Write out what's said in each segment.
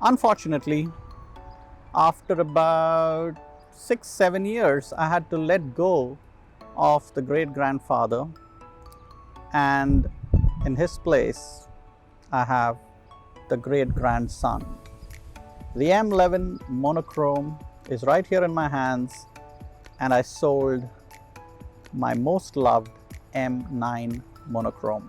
Unfortunately, after about 6-7 years, I had to let go of the great grandfather, and in his place, I have the great grandson. The M11 Monochrom is right here in my hands, and I sold my most loved M9 Monochrom.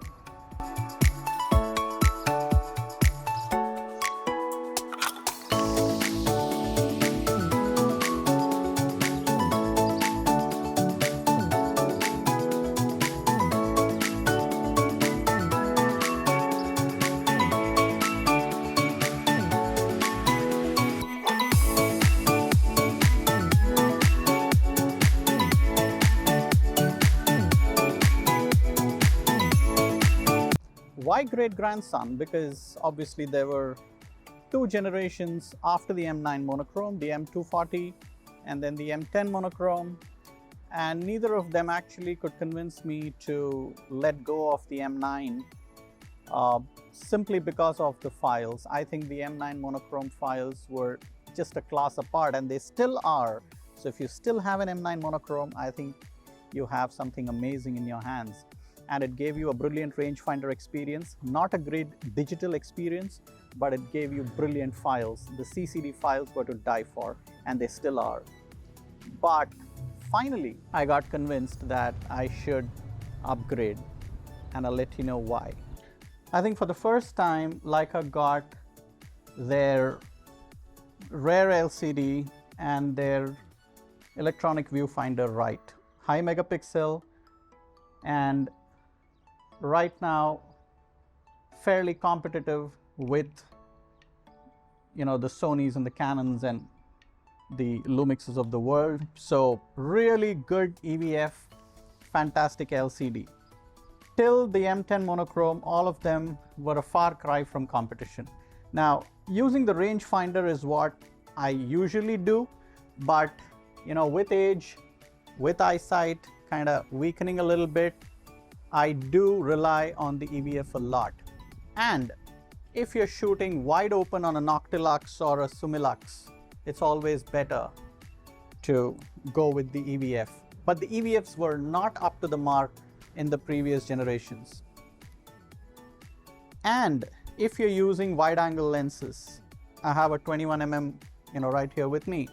Why great grandson? Because obviously there were two generations after the M9 Monochrom, the M240 and then the M10 Monochrom, and neither of them actually could convince me to let go of the M9 simply because of the files. I think the M9 Monochrom files were just a class apart, and they still are. So if you still have an M9 Monochrom, I think you have something amazing in your hands. And it gave you a brilliant rangefinder experience, not a great digital experience, but it gave you brilliant files. The CCD files were to die for, and they still are. But finally, I got convinced that I should upgrade, and I'll let you know why. I think for the first time, Leica got their rare LCD and their electronic viewfinder right. High megapixel, and right now fairly competitive with the Sonys and the Canons and the Lumixes of the world. So really good EVF, fantastic LCD. Till the M10 Monochrom, all of them were a far cry from competition. Now, using the rangefinder is what I usually do, but with age, with eyesight kind of weakening a little bit, I do rely on the EVF a lot. And if you're shooting wide open on a Noctilux or a Sumilux, it's always better to go with the EVF. But the EVFs were not up to the mark in the previous generations. And if you're using wide angle lenses, I have a 21mm right here with me.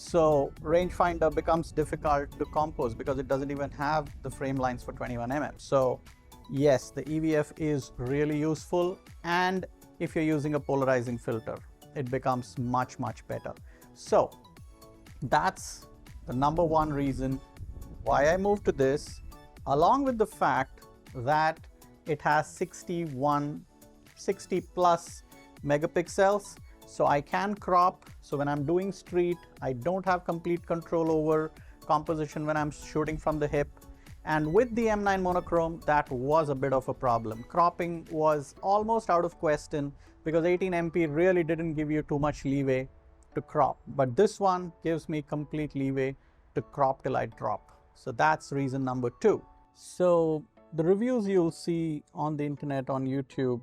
So rangefinder becomes difficult to compose because it doesn't even have the frame lines for 21mm. So yes, the EVF is really useful, and if you're using a polarizing filter, it becomes much better. So that's the number one reason why I moved to this, along with the fact that it has 60 plus megapixels. So I can crop. So when I'm doing street, I don't have complete control over composition when I'm shooting from the hip. And with the M9 Monochrom, that was a bit of a problem. Cropping was almost out of question because 18MP really didn't give you too much leeway to crop. But this one gives me complete leeway to crop till I drop. So that's reason number two. So the reviews you'll see on the internet, on YouTube,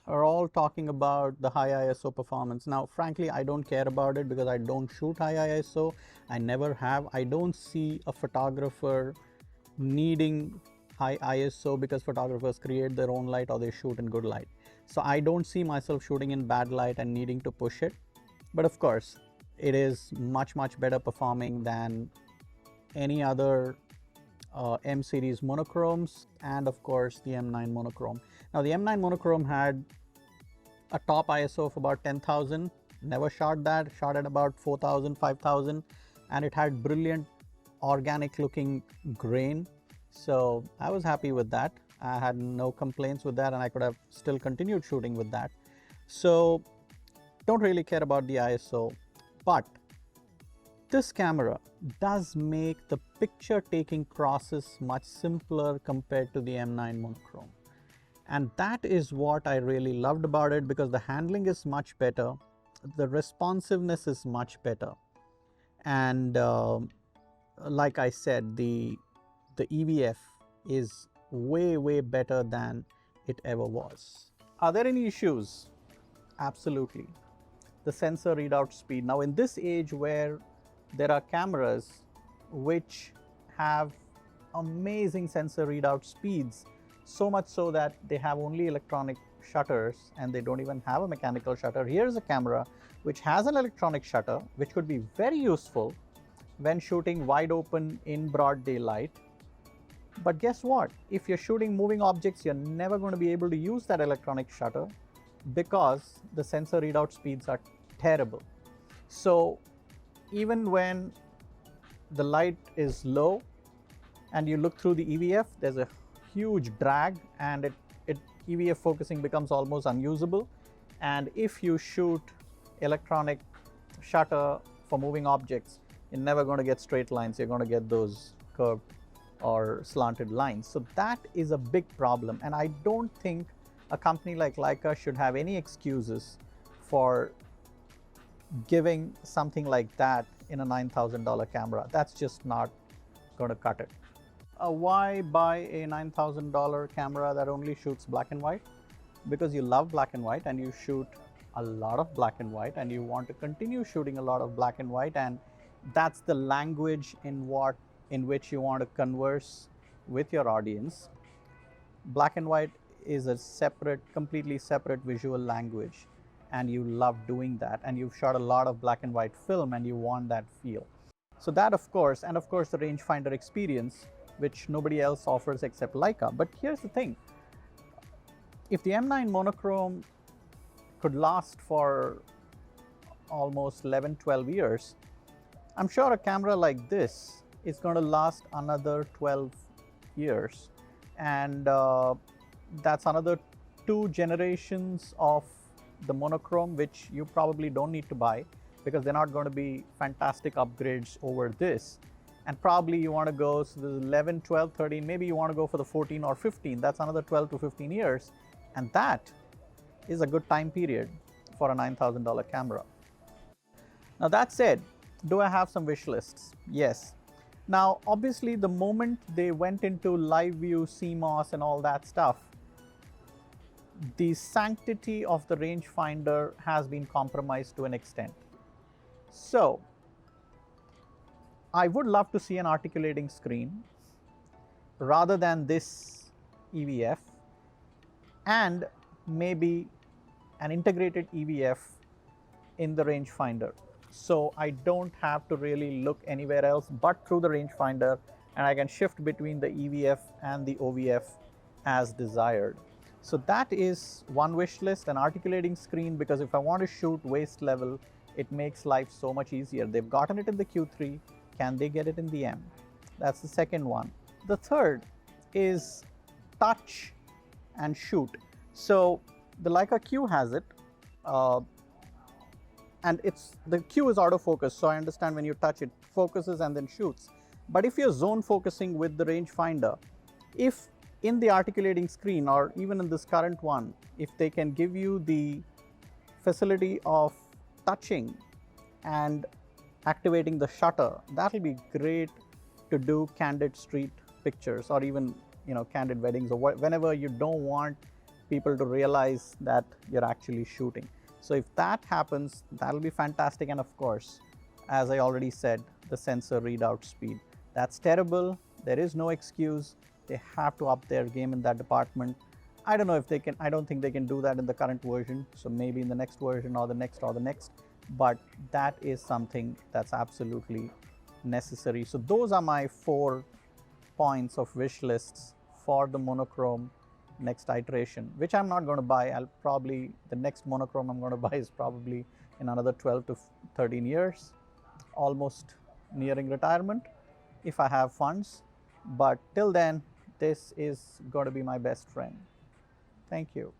are all talking about the high ISO performance. Now, frankly, I don't care about it because I don't shoot high ISO. I never have. I don't see a photographer needing high ISO because photographers create their own light or they shoot in good light. So I don't see myself shooting in bad light and needing to push it. But of course, it is much better performing than any other M series monochromes, and of course the M9 Monochrom. Now the M9 Monochrom had a top ISO of about 10,000, never shot that, shot at about 4,000, 5,000, and it had brilliant organic looking grain. So I was happy with that. I had no complaints with that, and I could have still continued shooting with that. So don't really care about the ISO, but this camera does make the picture taking process much simpler compared to the M9 Monochrom. And that is what I really loved about it, because the handling is much better, the responsiveness is much better, and like I said, the EVF is way better than it ever was. Are there any issues? Absolutely. the sensor readout speed. Now in this age where there are cameras which have amazing sensor readout speeds, so much so that they have only electronic shutters and they don't even have a mechanical shutter. Here's a camera which has an electronic shutter, which could be very useful when shooting wide open in broad daylight. But guess what? If you're shooting moving objects, you're never going to be able to use that electronic shutter because the sensor readout speeds are terrible. So even when the light is low and you look through the EVF, there's a huge drag and EVF focusing becomes almost unusable. And if you shoot electronic shutter for moving objects, you're never going to get straight lines. You're going to get those curved or slanted lines. So that is a big problem. And I don't think a company like Leica should have any excuses for giving something like that in a $9,000 camera. That's just not going to cut it. Why buy a $9,000 camera that only shoots black and white? Because you love black and white and you shoot a lot of black and white and you want to continue shooting a lot of black and white, and that's the language in which you want to converse with your audience. Black and white is a separate, completely separate visual language, and you love doing that, and you've shot a lot of black and white film and you want that feel. So that, of course, and of course the rangefinder experience, which nobody else offers except Leica. But here's the thing, if the M9 Monochrom could last for almost 11-12 years, I'm sure a camera like this is going to last another 12 years, and that's another 2 generations of the monochrome, which you probably don't need to buy because they're not going to be fantastic upgrades over this. And probably you want to go, so there's 11, 12, 13, maybe you want to go for the 14 or 15. That's another 12 to 15 years. And that is a good time period for a $9,000 camera. Now that said, do I have some wish lists? Yes. Now, obviously, the moment they went into live view, CMOS and all that stuff, the sanctity of the rangefinder has been compromised to an extent. So I would love to see an articulating screen rather than this EVF, and maybe an integrated EVF in the rangefinder. So I don't have to really look anywhere else but through the rangefinder, and I can shift between the EVF and the OVF as desired. So that is one wish list, an articulating screen, because if I want to shoot waist level, it makes life so much easier. They've gotten it in the Q3. Can they get it in the M? That's the second one. The third is touch and shoot. So the Leica Q has it, and the Q is autofocus. So I understand when you touch it, focuses and then shoots. But if you're zone focusing with the rangefinder, if in the articulating screen or even in this current one, if they can give you the facility of touching and activating the shutter, that'll be great to do candid street pictures, or even, you know, candid weddings, or whenever you don't want people to realize that you're actually shooting. So if that happens, that'll be fantastic. And of course, as I already said, the sensor readout speed. That's terrible. There is no excuse. They have to up their game in that department. I don't know if they can, I don't think they can do that in the current version. So maybe in the next version or the next or the next, but that is something that's absolutely necessary. So those are my 4 points of wish lists for the monochrome next iteration, which I'm not going to buy. The next monochrome I'm going to buy is probably in another 12 to 13 years, almost nearing retirement if I have funds. But till then, this is going to be my best friend. Thank you.